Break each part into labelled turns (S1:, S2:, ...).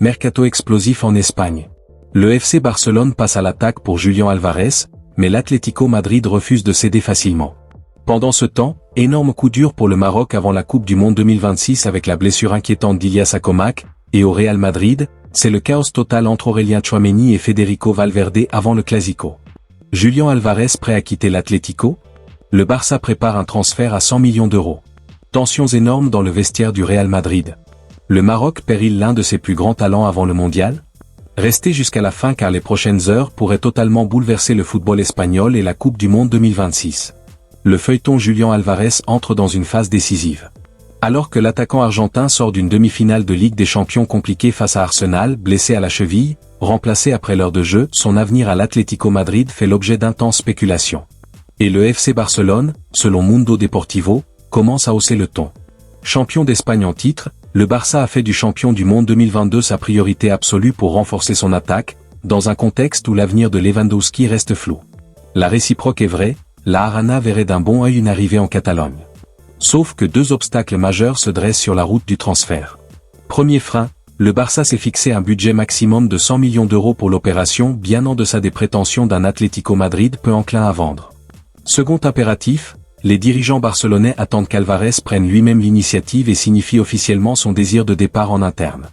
S1: Mercato explosif en Espagne. Le FC Barcelone passe à l'attaque pour Julián Álvarez, mais l'Atlético Madrid refuse de céder facilement. Pendant ce temps, énorme coup dur pour le Maroc avant la Coupe du Monde 2026 avec la blessure inquiétante d'Ilias Akomak, et au Real Madrid, c'est le chaos total entre Aurélien Tchouaméni et Federico Valverde avant le Clasico. Julián Álvarez prêt à quitter l'Atlético? Le Barça prépare un transfert à 100 millions d'euros. Tensions énormes dans le vestiaire du Real Madrid. Le Maroc perd-il l'un de ses plus grands talents avant le mondial? Restez jusqu'à la fin car les prochaines heures pourraient totalement bouleverser le football espagnol et la Coupe du Monde 2026. Le feuilleton Julián Álvarez entre dans une phase décisive. Alors que l'attaquant argentin sort d'une demi-finale de Ligue des Champions compliquée face à Arsenal, blessé à la cheville, remplacé après l'heure de jeu, son avenir à l'Atlético Madrid fait l'objet d'intenses spéculations. Et le FC Barcelone, selon Mundo Deportivo, commence à hausser le ton. Champion d'Espagne en titre, le Barça a fait du champion du monde 2022 sa priorité absolue pour renforcer son attaque, dans un contexte où l'avenir de Lewandowski reste flou. La réciproque est vraie, la Arana verrait d'un bon œil une arrivée en Catalogne. Sauf que deux obstacles majeurs se dressent sur la route du transfert. Premier frein, le Barça s'est fixé un budget maximum de 100 millions d'euros pour l'opération, bien en deçà des prétentions d'un Atlético Madrid peu enclin à vendre. Second impératif, les dirigeants barcelonais attendent qu'Álvarez prenne lui-même l'initiative et signifie officiellement son désir de départ en interne.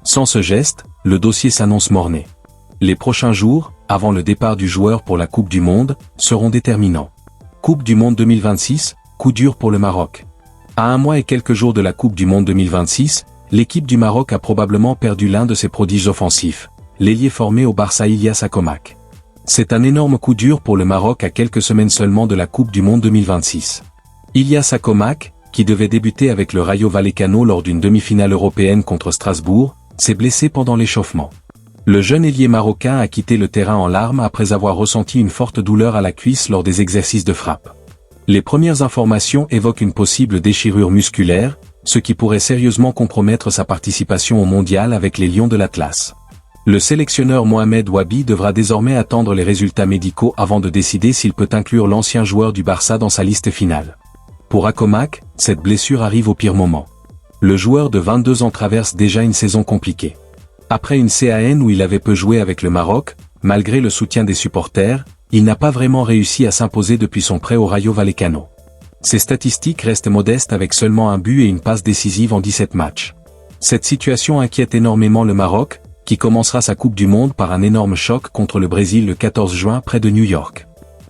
S1: Sans ce geste, le dossier s'annonce mort-né. Les prochains jours, avant le départ du joueur pour la Coupe du Monde, seront déterminants. Coupe du Monde 2026, coup dur pour le Maroc. À 1 mois et quelques jours de la Coupe du Monde 2026, l'équipe du Maroc a probablement perdu l'un de ses prodiges offensifs, l'ailier formé au Barça Ilias Akomak. C'est un énorme coup dur pour le Maroc à quelques semaines seulement de la Coupe du Monde 2026. Ilias Akomak, qui devait débuter avec le Rayo Vallecano lors d'une demi-finale européenne contre Strasbourg, s'est blessé pendant l'échauffement. Le jeune ailier marocain a quitté le terrain en larmes après avoir ressenti une forte douleur à la cuisse lors des exercices de frappe. Les premières informations évoquent une possible déchirure musculaire, ce qui pourrait sérieusement compromettre sa participation au mondial avec les Lions de l'Atlas. Le sélectionneur Mohamed Wabi devra désormais attendre les résultats médicaux avant de décider s'il peut inclure l'ancien joueur du Barça dans sa liste finale. Pour Akomak, cette blessure arrive au pire moment. Le joueur de 22 ans traverse déjà une saison compliquée. Après une CAN où il avait peu joué avec le Maroc, malgré le soutien des supporters, il n'a pas vraiment réussi à s'imposer depuis son prêt au Rayo Vallecano. Ses statistiques restent modestes avec seulement un but et une passe décisive en 17 matchs. Cette situation inquiète énormément le Maroc, qui commencera sa Coupe du Monde par un énorme choc contre le Brésil le 14 juin près de New York.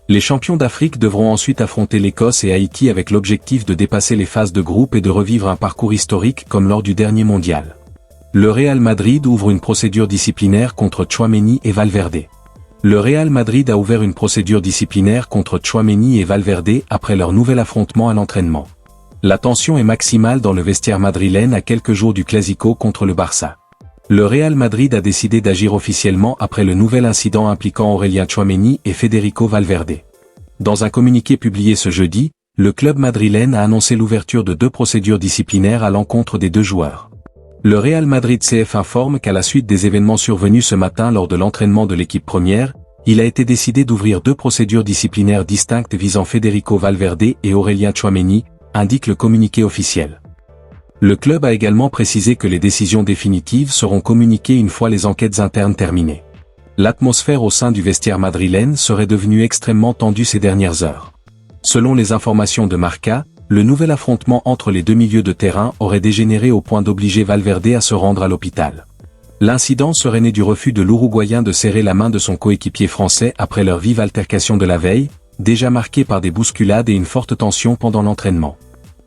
S1: Les champions d'Afrique devront ensuite affronter l'Écosse et Haïti avec l'objectif de dépasser les phases de groupe et de revivre un parcours historique comme lors du dernier mondial. Le Real Madrid ouvre une procédure disciplinaire contre Tchouaméni et Valverde. Le Real Madrid a ouvert une procédure disciplinaire contre Tchouaméni et Valverde après leur nouvel affrontement à l'entraînement. La tension est maximale dans le vestiaire madrilène à quelques jours du Clasico contre le Barça. Le Real Madrid a décidé d'agir officiellement après le nouvel incident impliquant Aurélien Tchouaméni et Federico Valverde. Dans un communiqué publié ce jeudi, le club madrilène a annoncé l'ouverture de 2 procédures disciplinaires à l'encontre des 2 joueurs. Le Real Madrid CF informe qu'à la suite des événements survenus ce matin lors de l'entraînement de l'équipe première, il a été décidé d'ouvrir 2 procédures disciplinaires distinctes visant Federico Valverde et Aurélien Tchouaméni, indique le communiqué officiel. Le club a également précisé que les décisions définitives seront communiquées une fois les enquêtes internes terminées. L'atmosphère au sein du vestiaire madrilène serait devenue extrêmement tendue ces dernières heures. Selon les informations de Marca, le nouvel affrontement entre les 2 milieux de terrain aurait dégénéré au point d'obliger Valverde à se rendre à l'hôpital. L'incident serait né du refus de l'Uruguayen de serrer la main de son coéquipier français après leur vive altercation de la veille, déjà marquée par des bousculades et une forte tension pendant l'entraînement.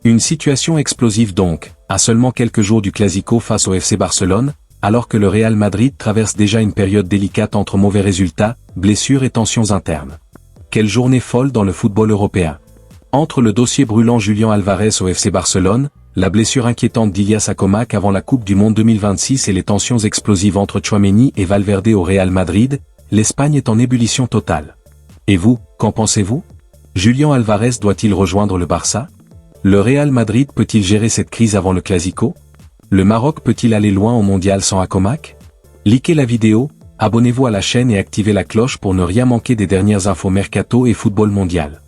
S1: Une situation explosive donc, à seulement quelques jours du Clasico face au FC Barcelone, alors que le Real Madrid traverse déjà une période délicate entre mauvais résultats, blessures et tensions internes. Quelle journée folle dans le football européen. Entre le dossier brûlant Julián Álvarez au FC Barcelone, la blessure inquiétante d'Ilias Akomak avant la Coupe du Monde 2026 et les tensions explosives entre Tchouaméni et Valverde au Real Madrid, l'Espagne est en ébullition totale. Et vous, qu'en pensez-vous? Julián Álvarez doit-il rejoindre le Barça? Le Real Madrid peut-il gérer cette crise avant le Clasico? Le Maroc peut-il aller loin au mondial sans Akomak? Likez la vidéo, abonnez-vous à la chaîne et activez la cloche pour ne rien manquer des dernières infos mercato et football mondial.